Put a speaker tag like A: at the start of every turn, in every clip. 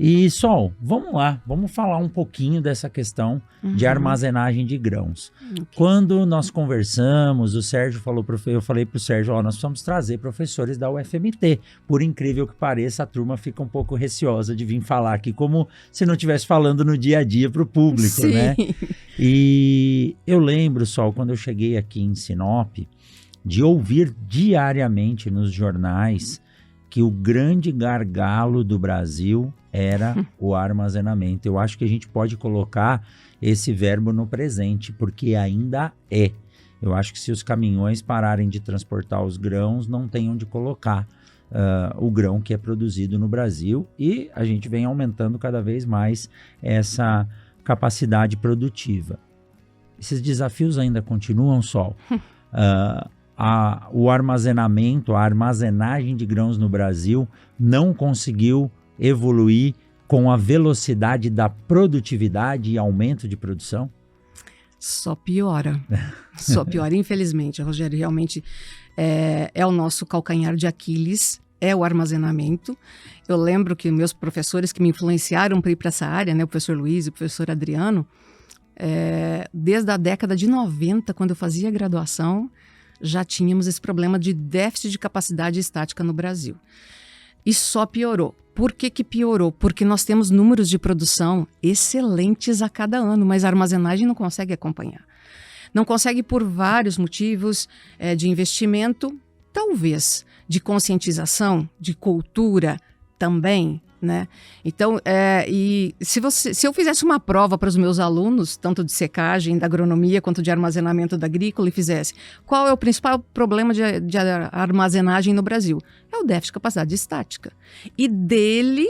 A: E, Sol, vamos lá, vamos falar um pouquinho dessa questão de armazenagem de grãos.
B: Ok.
A: Quando nós conversamos, o Sérgio falou, eu falei para o Sérgio, nós precisamos trazer professores da UFMT. Por incrível que pareça, a turma fica um pouco receosa de vir falar aqui, como se não estivesse falando no dia a dia para o público,
B: Sim.
A: né? E eu lembro, Sol, quando eu cheguei aqui em Sinop, de ouvir diariamente nos jornais que o grande gargalo do Brasil era o armazenamento. Eu acho que a gente pode colocar esse verbo no presente, porque ainda é. Eu acho que se os caminhões pararem de transportar os grãos, não tem onde colocar o grão que é produzido no Brasil, e a gente vem aumentando cada vez mais essa capacidade produtiva. Esses desafios ainda continuam, Sol? O armazenamento, a armazenagem de grãos no Brasil não conseguiu evoluir com a velocidade da produtividade e aumento de produção?
B: Só piora. Só piora, infelizmente, Rogério. Realmente é o nosso calcanhar de Aquiles, é o armazenamento. Eu lembro que meus professores que me influenciaram para ir para essa área, né, o professor Luiz e o professor Adriano, desde a década de 90, quando eu fazia graduação, já tínhamos esse problema de déficit de capacidade estática no Brasil. E só piorou. Por que piorou? Porque nós temos números de produção excelentes a cada ano, mas a armazenagem não consegue acompanhar. Não consegue por vários motivos, de investimento, talvez, de conscientização, de cultura também, né? Então, e se eu fizesse uma prova para os meus alunos, tanto de secagem, da agronomia, quanto de armazenamento da agrícola, e fizesse qual é o principal problema de armazenagem no Brasil? É o déficit de capacidade estática. E dele,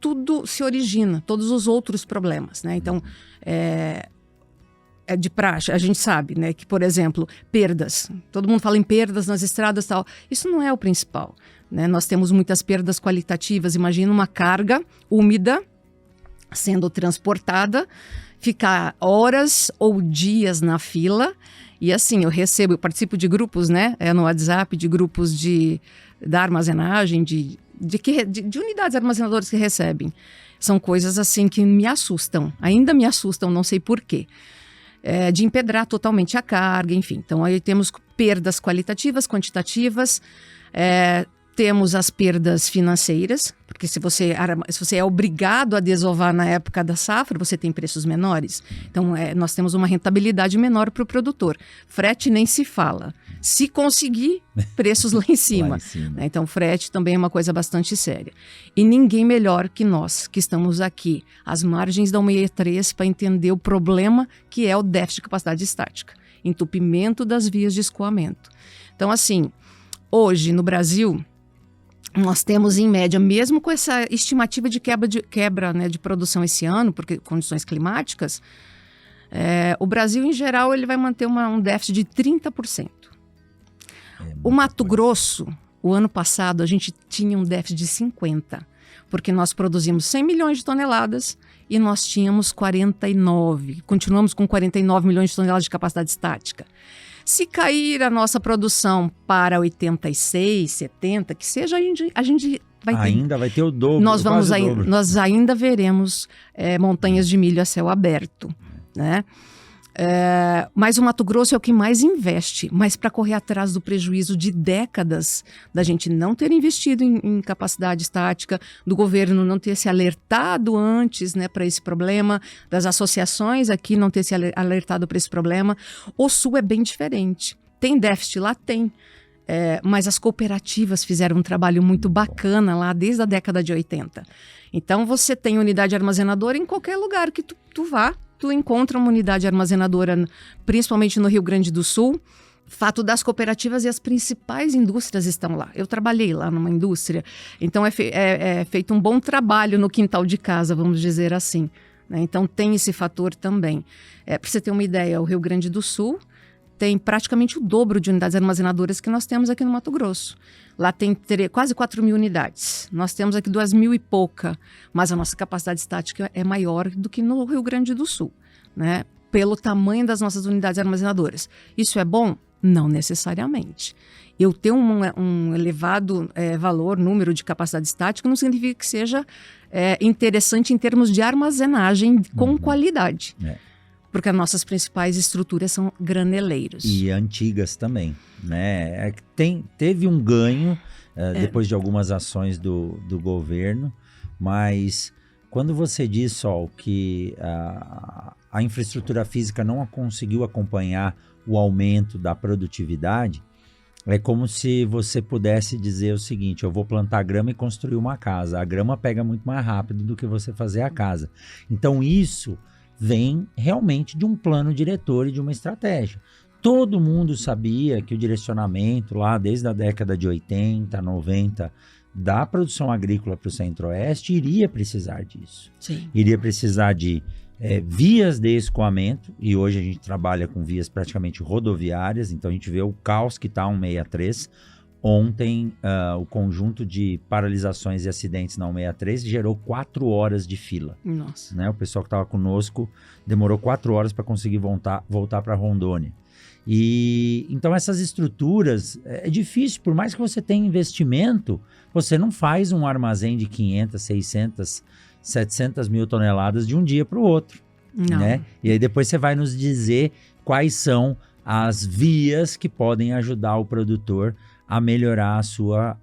B: tudo se origina, todos os outros problemas, né? Então, é de praxe, a gente sabe, né, que, por exemplo, perdas. Todo mundo fala em perdas nas estradas e tal. Isso não é o principal, né? Nós temos muitas perdas qualitativas. Imagina uma carga úmida sendo transportada, ficar horas ou dias na fila. E assim, eu participo de grupos, né, no WhatsApp, de grupos da armazenagem, de unidades armazenadoras que recebem. São coisas assim que me assustam, ainda me assustam, não sei por quê. De empedrar totalmente a carga, enfim. Então, aí temos perdas qualitativas, quantitativas, temos as perdas financeiras, porque se você é obrigado a desovar na época da safra, você tem preços menores. Então, nós temos uma rentabilidade menor para o produtor. Frete nem se fala. Se conseguir, preços lá em cima.
A: Lá em cima.
B: Então, frete também é uma coisa bastante séria. E ninguém melhor que nós, que estamos aqui, às margens da 163, para entender o problema que é o déficit de capacidade estática. Entupimento das vias de escoamento. Então, assim, hoje no Brasil, nós temos em média, mesmo com essa estimativa de quebra, né, de produção esse ano, porque condições climáticas, o Brasil, em geral, ele vai manter um déficit de 30%. O Mato Grosso, o ano passado, a gente tinha um déficit de 50%, porque nós produzimos 100 milhões de toneladas e nós tínhamos 49, continuamos com 49 milhões de toneladas de capacidade estática. Se cair a nossa produção para 86, 70, que seja, a gente vai ter...
A: Ainda vai ter o dobro,
B: Nós ainda veremos montanhas de milho a céu aberto, né? Mas o Mato Grosso é o que mais investe, mas para correr atrás do prejuízo de décadas da gente não ter investido em capacidade estática, do governo não ter se alertado antes, né, para esse problema, das associações aqui não ter se alertado para esse problema. O Sul é bem diferente. Tem déficit lá? Tem. Mas as cooperativas fizeram um trabalho muito bacana lá desde a década de 80. Então você tem unidade armazenadora em qualquer lugar que tu vá. Tu encontra uma unidade armazenadora, principalmente no Rio Grande do Sul. Fato das cooperativas e as principais indústrias estão lá. Eu trabalhei lá numa indústria, então é feito um bom trabalho no quintal de casa, vamos dizer assim, né? Então tem esse fator também. Para você ter uma ideia, o Rio Grande do Sul tem praticamente o dobro de unidades armazenadoras que nós temos aqui no Mato Grosso. Lá tem quase 4 mil unidades. Nós temos aqui 2 mil e pouca, mas a nossa capacidade estática é maior do que no Rio Grande do Sul, né? Pelo tamanho das nossas unidades armazenadoras. Isso é bom? Não necessariamente. Eu ter um elevado número de capacidade estática não significa que seja interessante em termos de armazenagem com qualidade. Porque as nossas principais estruturas são graneleiros.
A: E antigas também, né? Teve um ganho depois de algumas ações do governo, mas quando você diz, Sol, que a infraestrutura física não conseguiu acompanhar o aumento da produtividade, é como se você pudesse dizer o seguinte: eu vou plantar grama e construir uma casa. A grama pega muito mais rápido do que você fazer a casa. Então isso vem realmente de um plano diretor e de uma estratégia. Todo mundo sabia que o direcionamento lá desde a década de 80, 90 da produção agrícola para o Centro-Oeste iria precisar disso.
B: Sim.
A: Iria precisar de vias de escoamento, e hoje a gente trabalha com vias praticamente rodoviárias, então a gente vê o caos que está a 163. Ontem, o conjunto de paralisações e acidentes na 163 gerou 4 horas de fila.
B: Nossa.
A: Né? O pessoal que estava conosco demorou 4 horas para conseguir voltar para Rondônia. E então essas estruturas, é difícil, por mais que você tenha investimento, você não faz um armazém de 500, 600, 700 mil toneladas de um dia para o outro.
B: Não.
A: Né? E aí depois você vai nos dizer quais são as vias que podem ajudar o produtor a melhorar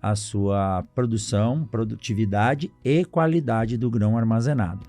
A: a sua produção, produtividade e qualidade do grão armazenado.